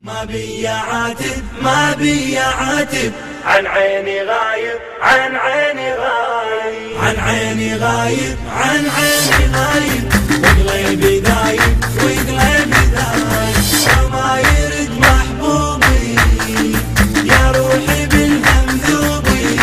ما بي عاتب ما بي عاتب، عن عيني غايب عن عيني غايب، عن عيني غايب عن عيني غايب، وقلبي دايب وقلبي دايب، وما يرد محبوبي يا روحي بالهم ذوبي.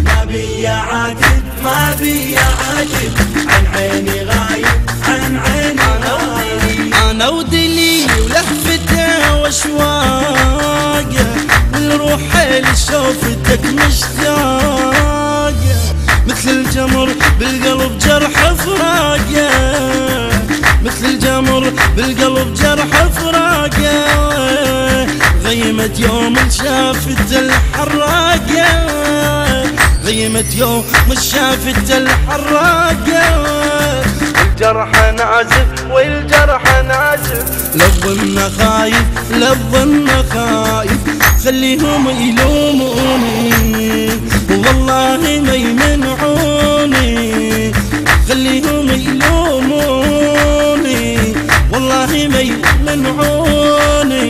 ما بي عاتب ما بي عاتب، عن عيني غايب عن عيني غايب. أنا ودليل ولهفته واشواقه، والروح لشوفتك مشتاقه، مثل الجمر بالقلب جرح فراقه، مثل الجمر بالقلب جرح فراقه، غيمة يوم شافت الحراقه، غيمة يوم شافت الحراقه، الجرح نازف والجرح نازف، للظن خايف للظن خايف، خليهم يلوموني والله ما يمنعوني، خليهم يلوموني والله ما يمنعوني.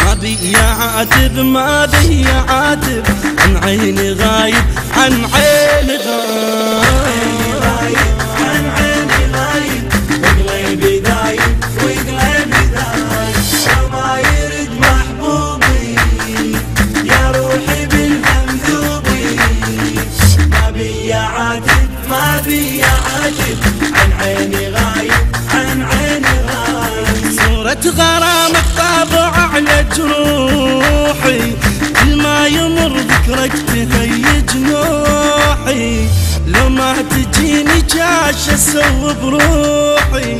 ما بي عاتب ما بي عاتب، عن عيني غايب عن عيني غايب، عن عيني غايب، وقلبي دايب وقلبي دايب، وما يرد محبوبي يا روحي بالهم ذوبي. ما بي عاتب ما بي عاتب، عن عيني غايب عن عيني غايب. صورة غرامك طابع على جروحي، كل ما يمر ذكرك تهيج جنوحي، لو ما تجيني جاش اسوي بروحي،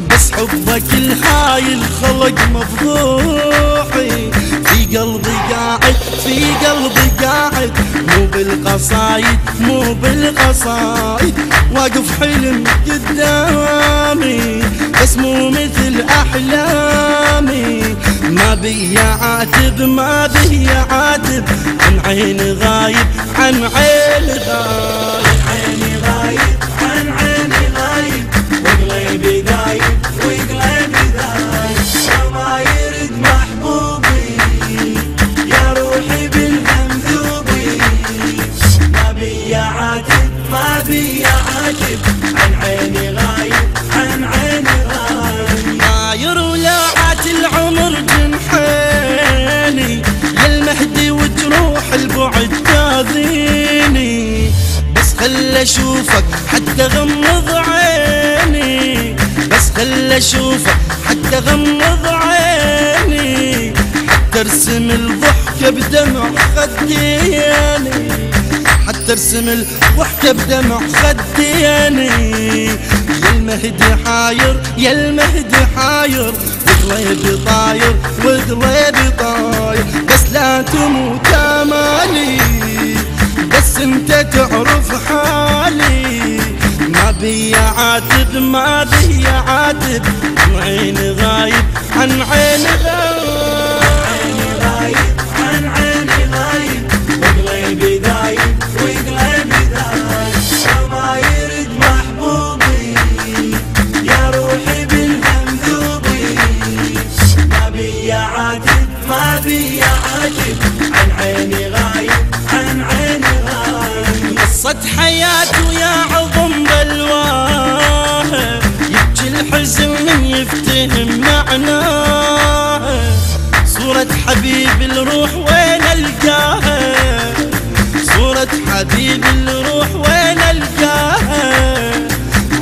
بس حبك الهاي الخلق مفضوحي، في قلبي قاعد في قلبي قاعد، مو بالقصايد مو بالقصايد، واقف حلم قدامي بس مو مثل احلامي. ما بي عاتب ما بي عاتب، عن عيني غايب عن عيني غايب، عيني غايب عن عيني غايب، وقلبي دايب وقلبي دايب، وما يرد محبوبي يا روحي بالهم ذوبي. ما بي عاتب ما بي عاتب، عن عيني غايب عن عيني غايب. طاير ولوعات العمر جنحيني، يا المهدي وجروح البعد تاذيني، بس خل اشوفك حتى غمض عيني، بس خل اشوفك حتى غمض عيني، حتى ارسم الضحكة بدمع خديني، حتى ارسم الضحكة بدمع خديني. يا المهدي حاير يا المهدي حاير، وقلبي طاير وقلبي طاير، بس لا تموت امالي، بس انت تعرف حالي. ما بي عاتب ما بي عاتب، عن عيني غايب عن عيني غايب، عن عيني غايب، وقلبي دايب وقلبي دايب، وما يرد محبوبي يا روحي بالهم ذوبي. ما بي عاتب ما بي عاتب، عن عيني غايب عن عيني غايب. قصة حياته يا عظم بلواه، يبكي الحزن من يفتهم معناه، صورة حبيب الروح وين القاها، صورة حبيب الروح وين القاها،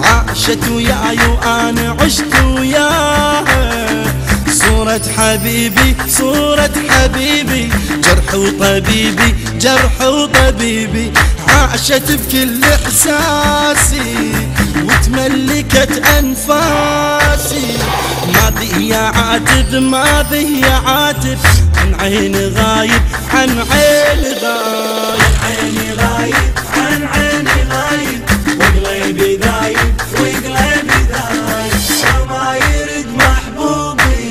عاشت وياي وانا عشت وياها، صورة حبيبي صورة حبيبي، جرح وطبيبي جرح وطبيبي، عاشت بكل احساسي وتملكت انفاسي. ما بي عاتب ما بي عاتب، عن عيني غايب عن عيني غايب، عيني غايب عن عيني غايب، وقلبي دايب وقلبي دايب، وما يرد محبوبي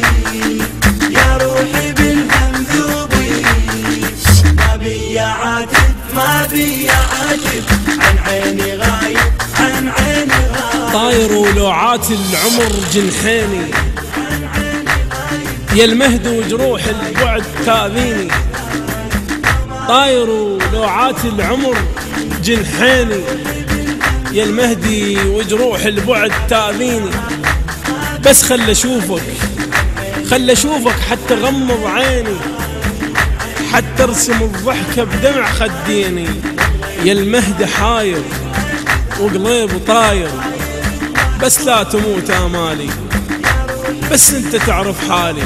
يا روحي بالهم ذوبي. ما بي عاتب ما بي عاتب، عن عيني غايب عن عيني غايب. طاير ولوعات العمر جنحيني، يا المهد وجروح البعد تاذيني، طاير ولوعات العمر جنحيني. يا المهدي وجروح البعد تاذيني، بس خل اشوفك حتى غمض عيني، حتى ارسم الضحكة بدمع خديني. يا المهد حاير وقليب طاير، بس لا تموت آمالي، بس انت تعرف حالي.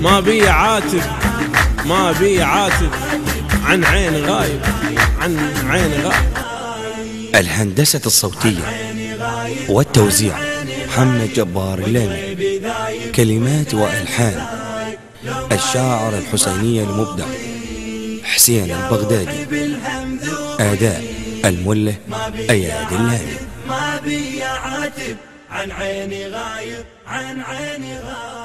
ما بي عاتب عن عين غايب، عن عين غايب. الهندسة الصوتية والتوزيع محمد جبار الليمي. كلمات وألحان الشاعر الحسيني المبدع حسين البغدادي. أداء المله أياد اللامي. ما بي عاتب عن عيني غايب، عن عيني غايب.